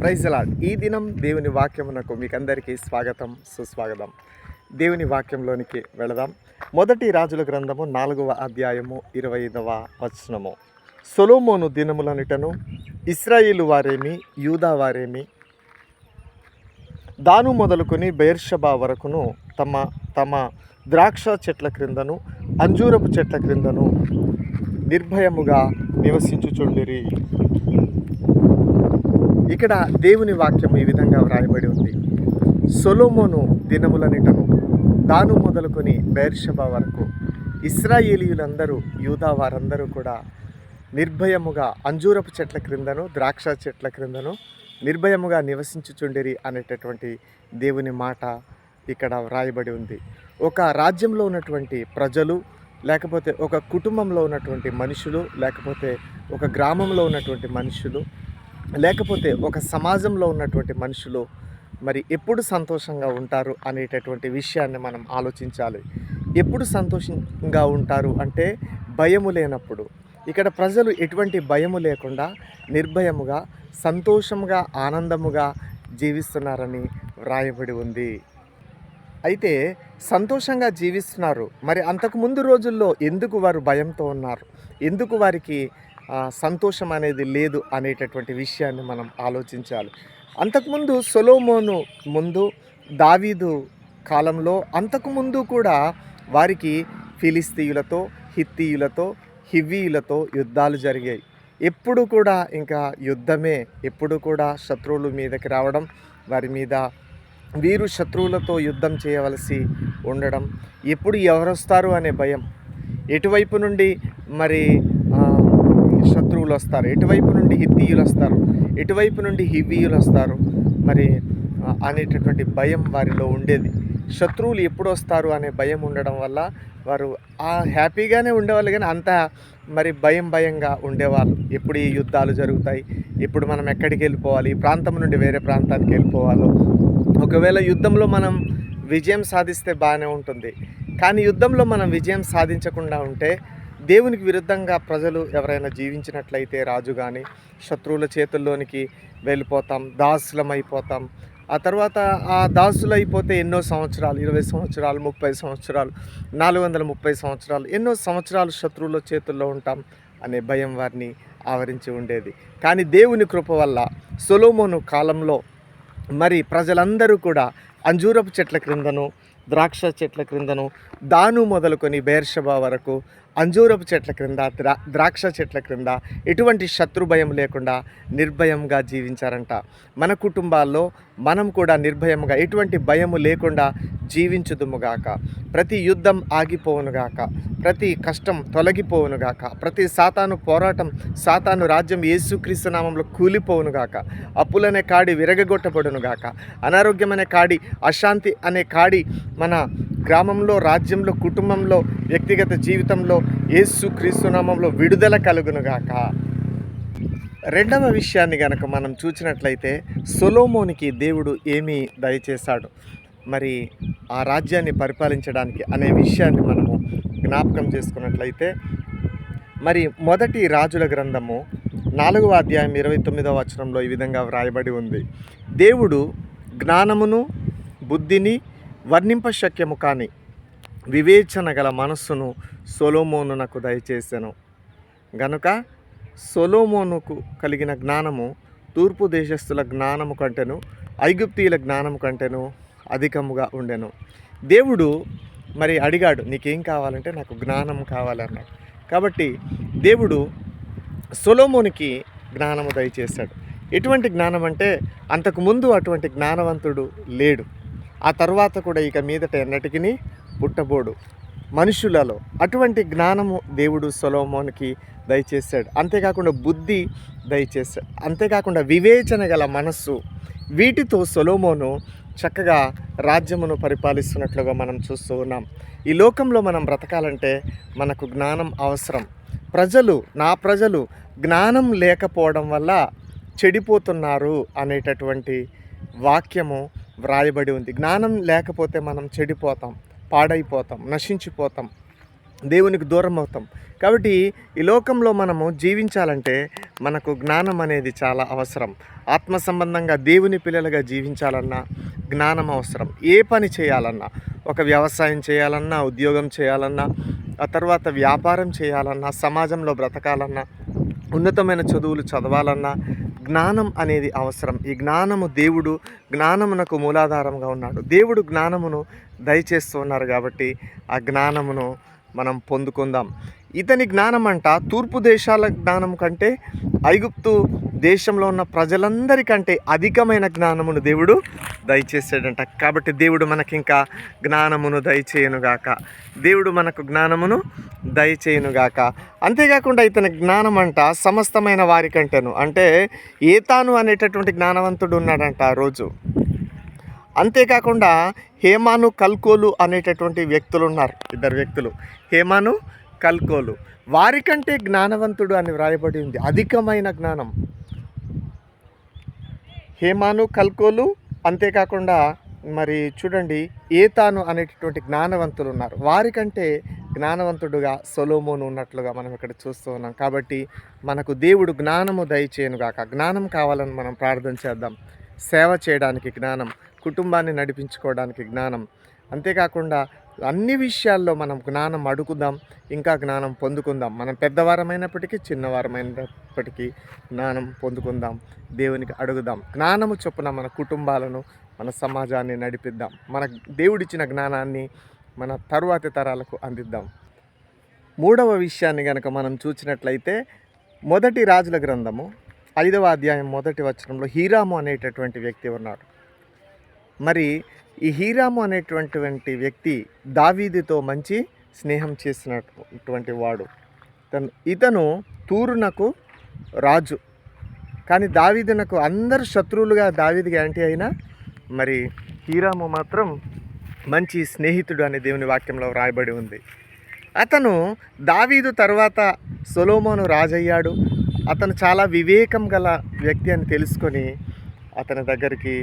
Praise lord. ఈ దినం దేవుని వాక్యమునకు మీకందరికీ స్వాగతం, సుస్వాగతం. దేవుని వాక్యంలోనికి వెళదాం. మొదటి రాజుల గ్రంథము 4వ అధ్యాయము 25వ వచనము. సొలొమోను దినములనిటను ఇశ్రాయేలు వారేమి, యూదా వారేమి, దాను మొదలుకొని బెయేర్షెబా వరకును తమ తమ ద్రాక్ష చెట్ల క్రిందను అంజూరపు చెట్ల క్రిందను నిర్భయముగా నివసించుచుండిరి. ఇక్కడ దేవుని వాక్యం ఈ విధంగా వ్రాయబడి ఉంది. సొలొమోను దినములనిటను దాను మొదలుకొని బెయేర్షెబా వరకు ఇశ్రాయేలీయులందరూ, యూదా వారందరూ కూడా నిర్భయముగా అంజూరపు చెట్ల క్రిందను ద్రాక్ష చెట్ల క్రిందను నిర్భయముగా నివసించుచుండిరి అనేటటువంటి దేవుని మాట ఇక్కడ వ్రాయబడి ఉంది. ఒక రాజ్యంలో ఉన్నటువంటి ప్రజలు, లేకపోతే ఒక కుటుంబంలో ఉన్నటువంటి మనుషులు, లేకపోతే ఒక గ్రామంలో ఉన్నటువంటి మనుషులు, లేకపోతే ఒక సమాజంలో ఉన్నటువంటి మనుషులు మరి ఎప్పుడు సంతోషంగా ఉంటారు అనేటటువంటి విషయాన్ని మనం ఆలోచించాలి. ఎప్పుడు సంతోషంగా ఉంటారు అంటే భయము లేనప్పుడు. ఇక్కడ ప్రజలు ఎటువంటి భయము లేకుండా నిర్భయముగా, సంతోషముగా, ఆనందముగా జీవిస్తున్నారని వ్రాయబడి ఉంది. అయితే సంతోషంగా జీవిస్తున్నారు. మరి అంతకుముందు రోజుల్లో ఎందుకు వారు భయంతో ఉన్నారు, ఎందుకు వారికి సంతోషం అనేది లేదు అనేటటువంటి విషయాన్ని మనం ఆలోచించాలి. అంతకుముందు సొలొమోను ముందు, దావీదు కాలంలో అంతకుముందు కూడా వారికి ఫిలిస్తీయులతో, హిత్తీయులతో, హివ్వీయులతో యుద్ధాలు జరిగాయి. ఎప్పుడు కూడా ఇంకా యుద్ధమే, ఎప్పుడు కూడా శత్రువుల మీదకి రావడం, వారి మీద వీరు శత్రువులతో యుద్ధం చేయవలసి ఉండడం, ఎప్పుడు ఎవరొస్తారు అనే భయం, ఎటువైపు నుండి మరి శత్రువులు వస్తారు, ఎటువైపు నుండి హిత్తీయులు వస్తారు, ఎటువైపు నుండి హివ్వీయులు వస్తారు మరి అనేటటువంటి భయం వారిలో ఉండేది. శత్రువులు ఎప్పుడు వస్తారు అనే భయం ఉండడం వల్ల వారు హ్యాపీగానే ఉండేవాళ్ళు, కానీ అంత మరి భయంగా ఉండేవాళ్ళు. ఎప్పుడు ఈ యుద్ధాలు జరుగుతాయి, ఎప్పుడు మనం ఎక్కడికి వెళ్ళిపోవాలి, ఈ ప్రాంతం నుండి వేరే ప్రాంతానికి వెళ్ళిపోవాలో. ఒకవేళ యుద్ధంలో మనం విజయం సాధిస్తే బాగానే ఉంటుంది, కానీ యుద్ధంలో మనం విజయం సాధించకుండా ఉంటే దేవునికి విరుద్ధంగా ప్రజలు ఎవరైనా జీవించినట్లయితే, రాజు కానీ, శత్రువుల చేతుల్లోనికి వెళ్ళిపోతాం, దాసులమైపోతాం. ఆ తర్వాత ఆ దాసులైపోతే ఎన్నో సంవత్సరాలు, 20 సంవత్సరాలు, 30 సంవత్సరాలు, 430 సంవత్సరాలు, ఎన్నో సంవత్సరాలు శత్రువుల చేతుల్లో ఉంటాం అనే భయం వారిని ఆవరించి ఉండేది. కానీ దేవుని కృప వల్ల సొలొమోను కాలంలో మరి ప్రజలందరూ కూడా అంజూరపు చెట్ల క్రిందను, ద్రాక్ష చెట్ల క్రిందను, దాను మొదలుకొని బెయేర్షెబా వరకు అంజూరపు చెట్ల క్రింద, ద్రాక్ష చెట్ల క్రింద ఎటువంటి శత్రు భయం లేకుండా నిర్భయంగా జీవించారంట. మన కుటుంబాల్లో మనం కూడా నిర్భయంగా, ఎటువంటి భయము లేకుండా జీవించుదుముగాక. ప్రతి యుద్ధం ఆగిపోవునుగాక, ప్రతి కష్టం తొలగిపోవునుగాక, ప్రతి సాతాను పోరాటం, సాతాను రాజ్యం యేసుక్రీస్తు నామంలో కూలిపోవునుగాక. అప్పులనే కాడి విరగగొట్టబడునుగాక. అనారోగ్యం అనే కాడి, అశాంతి అనే కాడి మన గ్రామంలో, రాజ్యంలో, కుటుంబంలో, వ్యక్తిగత జీవితంలో యేసుక్రీస్తు నామంలో విడుదల కలుగునుగాక. రెండవ విషయాన్ని గనక మనం చూసినట్లయితే సొలొమోనుకి దేవుడు ఏమి దయచేశాడు మరి ఆ రాజ్యాన్ని పరిపాలించడానికి అనే విషయాన్ని మనము జ్ఞాపకం చేసుకున్నట్లయితే, మరి మొదటి రాజుల గ్రంథము 4వ అధ్యాయం 29వ వచనంలో ఈ విధంగా వ్రాయబడి ఉంది. దేవుడు జ్ఞానమును, బుద్ధిని, వర్ణింపశక్యము కాని వివేచన గల మనస్సును సొలొమోనునకు దయచేసెను. గనుక సొలొమోనుకు కలిగిన జ్ఞానము తూర్పు దేశస్థుల జ్ఞానము కంటేను, ఐగుప్తీయుల జ్ఞానము కంటేను అధికముగా ఉండెను. దేవుడు మరి అడిగాడు, నీకేం కావాలంటే నాకు జ్ఞానం కావాలన్నాడు. కాబట్టి దేవుడు సొలొమోనుకి జ్ఞానము దయచేశాడు. ఎటువంటి జ్ఞానం అంటే అంతకుముందు అటువంటి జ్ఞానవంతుడు లేడు, ఆ తర్వాత కూడా ఇక మీదట ఎన్నటికీ పుట్టబోడు మనుషులలో. అటువంటి జ్ఞానము దేవుడు సొలొమోనుకి దయచేశాడు. అంతేకాకుండా బుద్ధి దయచేశాడు, అంతేకాకుండా వివేచన గల మనస్సు. వీటితో సొలొమోను చక్కగా రాజ్యమును పరిపాలిస్తున్నట్లుగా మనం చూస్తూ ఉన్నాం. ఈ లోకంలో మనం బ్రతకాలంటే మనకు జ్ఞానం అవసరం. నా ప్రజలు జ్ఞానం లేకపోవడం వల్ల చెడిపోతున్నారు అనేటటువంటి వాక్యము వ్రాయబడి ఉంది. జ్ఞానం లేకపోతే మనం చెడిపోతాం, పాడైపోతాం, నశించిపోతాం. దేవునికి దూరం అవుతాం. కాబట్టి ఈ లోకంలో మనము జీవించాలంటే మనకు జ్ఞానం అనేది చాలా అవసరం. ఆత్మ సంబంధంగా దేవుని పిల్లలుగా జీవించాలన్నా జ్ఞానం అవసరం. ఏ పని చేయాలన్నా, ఒక వ్యవసాయం చేయాలన్నా, ఉద్యోగం చేయాలన్నా, ఆ తర్వాత వ్యాపారం చేయాలన్నా, సమాజంలో బ్రతకాలన్నా, ఉన్నతమైన చదువులు చదవాలన్నా జ్ఞానం అనేది అవసరం. ఈ జ్ఞానము దేవుడు జ్ఞానమునకు మూలాధారంగా ఉన్నాడు. దేవుడు జ్ఞానమును దయచేస్తూ ఉన్నారు కాబట్టి ఆ జ్ఞానమును మనం పొందుకుందాం. ఇతని జ్ఞానం అంట తూర్పు దేశాల జ్ఞానం కంటే ఐగుప్తు దేశంలో ఉన్న ప్రజలందరికంటే అధికమైన జ్ఞానమును దేవుడు దయచేసాడంట. కాబట్టి దేవుడు మనకింకా జ్ఞానమును దయచేయునుగాక. దేవుడు మనకు జ్ఞానమును దయచేయునుగాక. అంతేకాకుండా ఇతని జ్ఞానం అంట సమస్తమైన వారికంటేను, అంటే ఏతాను అనేటటువంటి జ్ఞానవంతుడు ఉన్నాడంట ఆ రోజు. అంతేకాకుండా హేమాను కల్కోలు అనేటటువంటి వ్యక్తులు ఉన్నారు, ఇద్దరు వ్యక్తులు, హేమాను కల్కోలు. వారికంటే జ్ఞానవంతుడు అని వ్రాయబడి ఉంది, అధికమైన జ్ఞానం. హేమాను కల్కోలు, అంతేకాకుండా మరి చూడండి ఏతాను అనేటటువంటి జ్ఞానవంతులు ఉన్నారు. వారికంటే జ్ఞానవంతుడుగా సొలొమోను ఉన్నట్లుగా మనం ఇక్కడ చూస్తూ ఉన్నాం. కాబట్టి మనకు దేవుడు జ్ఞానము దయచేయునుగాక. జ్ఞానం కావాలని మనం ప్రార్థన చేద్దాం. సేవ చేయడానికి జ్ఞానం, కుటుంబాన్ని నడిపించుకోవడానికి జ్ఞానం, అంతేకాకుండా అన్ని విషయాల్లో మనం జ్ఞానం అడుగుదాం, ఇంకా జ్ఞానం పొందుకుందాం. మనం పెద్దవారమైనప్పటికీ చిన్నవారమైనప్పటికీ జ్ఞానం పొందుకుందాం, దేవునికి అడుగుదాం. జ్ఞానము చొప్పున మన కుటుంబాలను, మన సమాజాన్ని నడిపిద్దాం. మన దేవుడిచ్చిన జ్ఞానాన్ని మన తరువాతి తరాలకు అందిద్దాం. మూడవ విషయాన్ని కనుక మనం చూసినట్లయితే మొదటి రాజుల గ్రంథము 5వ అధ్యాయం 1వ వచనంలో హీరాము అనేటటువంటి వ్యక్తి ఉన్నాడు. మరి ఈ హీరాము అనేటటువంటి వ్యక్తి దావీదుతో మంచి స్నేహం చేసినటువంటి వాడు. ఇతను తూరునకు రాజు, కానీ దావీదునకు అందరు శత్రువులుగా దావీదుకి యాంటీ అయినా మరి హీరాము మాత్రం మంచి స్నేహితుడు అని దేవుని వాక్యంలో వ్రాయబడి ఉంది. అతను దావీదు తర్వాత సొలొమోను రాజయ్యాడు. అతను చాలా వివేకం గల వ్యక్తి అని తెలుసుకొని అతని దగ్గరికి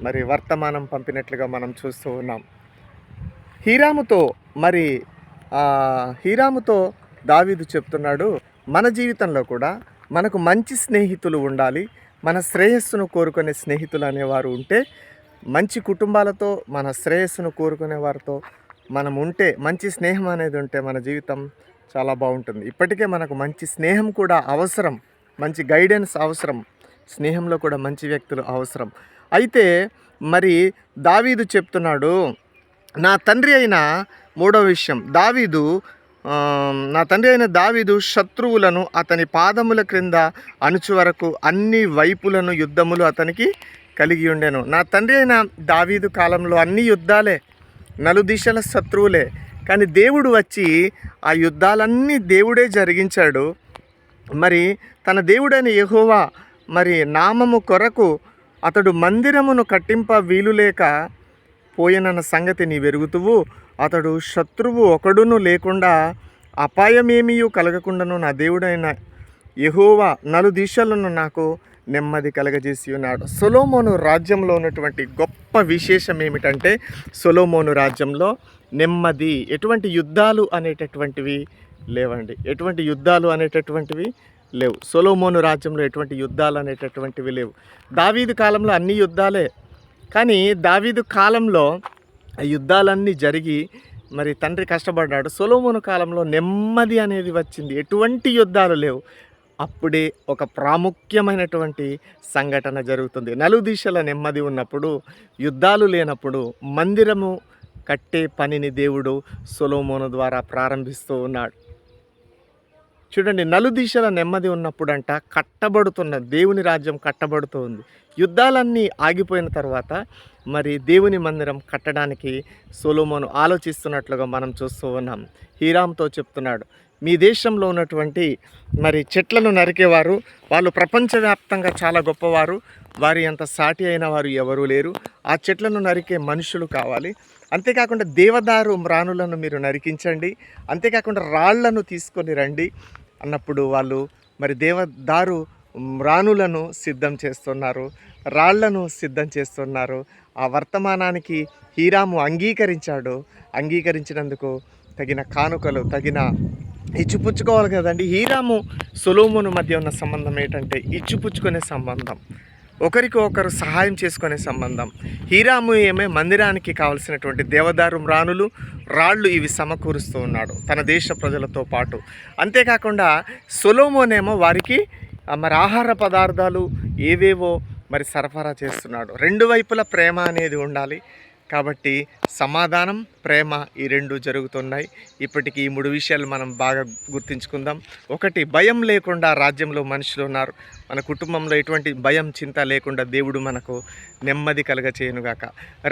మరి వర్తమానం పంపినట్లుగా మనం చూస్తూ ఉన్నాం. హీరాముతో దావీదు చెప్తున్నాడు, మన జీవితంలో కూడా మనకు మంచి స్నేహితులు ఉండాలి. మన శ్రేయస్సును కోరుకునే స్నేహితులు అనేవారు ఉంటే, మంచి కుటుంబాలతో మన శ్రేయస్సును కోరుకునే వారితో మనం ఉంటే, మంచి స్నేహం అనేది ఉంటే మన జీవితం చాలా బాగుంటుంది. ఇప్పటికే మనకు మంచి స్నేహం కూడా అవసరం, మంచి గైడెన్స్ అవసరం, స్నేహంలో కూడా మంచి వ్యక్తులు అవసరం. అయితే మరి దావీదు చెప్తున్నాడు, నా తండ్రి అయిన దావీదు శత్రువులను అతని పాదముల క్రింద అణుచు వరకు అన్ని వైపులను యుద్ధములు అతనికి కలిగి ఉండెను. నా తండ్రి అయిన దావీదు కాలంలో అన్ని యుద్ధాలే, నలుదిశల శత్రువులే, కానీ దేవుడు వచ్చి ఆ యుద్ధాలన్నీ దేవుడే జరిగించాడు. మరి తన దేవుడైన యెహోవా మరి నామము కొరకు అతడు మందిరమును కట్టింప వీలులేక పోయినన్న సంగతి నీ వెరుగుతువు. అతడు శత్రువు ఒకడును లేకుండా అపాయమేమీ కలగకుండాను నా దేవుడైన యెహోవా నలుదిశలను నాకు నెమ్మది కలగజేసి ఉన్నాడు. సొలొమోను రాజ్యంలో ఉన్నటువంటి గొప్ప విశేషం ఏమిటంటే, సొలొమోను రాజ్యంలో నెమ్మది, ఎటువంటి యుద్ధాలు అనేటటువంటివి లేవండి. ఎటువంటి యుద్ధాలు అనేటటువంటివి లేవు. సొలొమోను రాజ్యంలో ఎటువంటి యుద్ధాలు అనేటటువంటివి లేవు. దావీదు కాలంలో అన్ని యుద్ధాలే, కానీ దావీదు కాలంలో ఆ యుద్ధాలన్నీ జరిగి మరి తండ్రి కష్టపడ్డాడు. సొలొమోను కాలంలో నెమ్మది అనేది వచ్చింది, ఎటువంటి యుద్ధాలు లేవు. అప్పుడే ఒక ప్రాముఖ్యమైనటువంటి సంఘటన జరుగుతుంది. నలుదిశల నెమ్మది ఉన్నప్పుడు, యుద్ధాలు లేనప్పుడు మందిరము కట్టే పనిని దేవుడు సొలొమోను ద్వారా ప్రారంభిస్తూ ఉన్నాడు. చూడండి, నలుదిశల నెమ్మది ఉన్నప్పుడంట కట్టబడుతున్న దేవుని రాజ్యం కట్టబడుతూ ఉంది. యుద్ధాలన్నీ ఆగిపోయిన తర్వాత మరి దేవుని మందిరం కట్టడానికి సొలొమోను ఆలోచిస్తున్నట్లుగా మనం చూస్తూ ఉన్నాం. హీరాముతో చెప్తున్నాడు, మీ దేశంలో ఉన్నటువంటి మరి చెట్లను నరికేవారు, వాళ్ళు ప్రపంచవ్యాప్తంగా చాలా గొప్పవారు, వారి అంత సాటి అయిన వారు ఎవరూ లేరు. ఆ చెట్లను నరికే మనుషులు కావాలి. అంతేకాకుండా దేవదారు మ్రాణులను మీరు నరికించండి, అంతేకాకుండా రాళ్లను తీసుకొని రండి అన్నప్పుడు వాళ్ళు మరి దేవదారు మ్రాణులను సిద్ధం చేస్తున్నారు, రాళ్లను సిద్ధం చేస్తున్నారు. ఆ వర్తమానానికి హీరాము అంగీకరించాడు. అంగీకరించినందుకు తగిన కానుకలు, తగిన ఇచ్చిపుచ్చుకోవాలి కదండి. హీరాము సొలొమోను మధ్య ఉన్న సంబంధం ఏంటంటే ఇచ్చిపుచ్చుకునే సంబంధం, ఒకరికి ఒకరు సహాయం చేసుకునే సంబంధం. హీరాము ఏమే మందిరానికి కావలసినటువంటి దేవదారు రాళ్ళు ఇవి సమకూరుస్తూ ఉన్నాడు తన దేశ ప్రజలతో పాటు. అంతేకాకుండా సొలొమోనేమో వారికి మరి ఆహార పదార్థాలు ఏవేవో మరి సరఫరా చేస్తున్నాడు. రెండు వైపుల ప్రేమ అనేది ఉండాలి కాబట్టి సమాధానం, ప్రేమ ఈ రెండు జరుగుతున్నాయి. ఇప్పటికీ ఈ 3 విషయాలు మనం బాగా గుర్తుంచుకుందాం. ఒకటి, భయం లేకుండా రాజ్యంలో మనుషులు ఉన్నారు. మన కుటుంబంలో ఎటువంటి భయం, చింత లేకుండా దేవుడు మనకు నెమ్మది కలుగచేయునుగాక.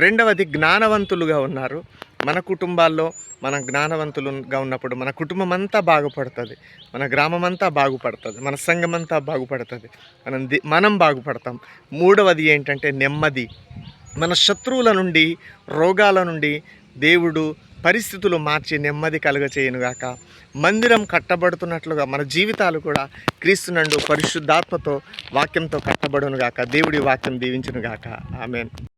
రెండవది, జ్ఞానవంతులుగా ఉన్నారు. మన కుటుంబాల్లో మనం జ్ఞానవంతులుగా ఉన్నప్పుడు మన కుటుంబం అంతా బాగుపడుతుంది, మన గ్రామం అంతా బాగుపడుతుంది, మన సంఘం అంతా బాగుపడుతుంది, మనం బాగుపడతాం. మూడవది ఏంటంటే నెమ్మది. మన శత్రువుల నుండి, రోగాల నుండి దేవుడు పరిస్థితులు మార్చి నెమ్మది కలుగచేయునుగాక. మందిరం కట్టబడుతున్నట్లుగా మన జీవితాలు కూడా క్రీస్తునందు పరిశుద్ధాత్మతో వాక్యంతో కట్టబడునుగాక. దేవుడి వాక్యం దీవించునుగాక. ఆమేన్.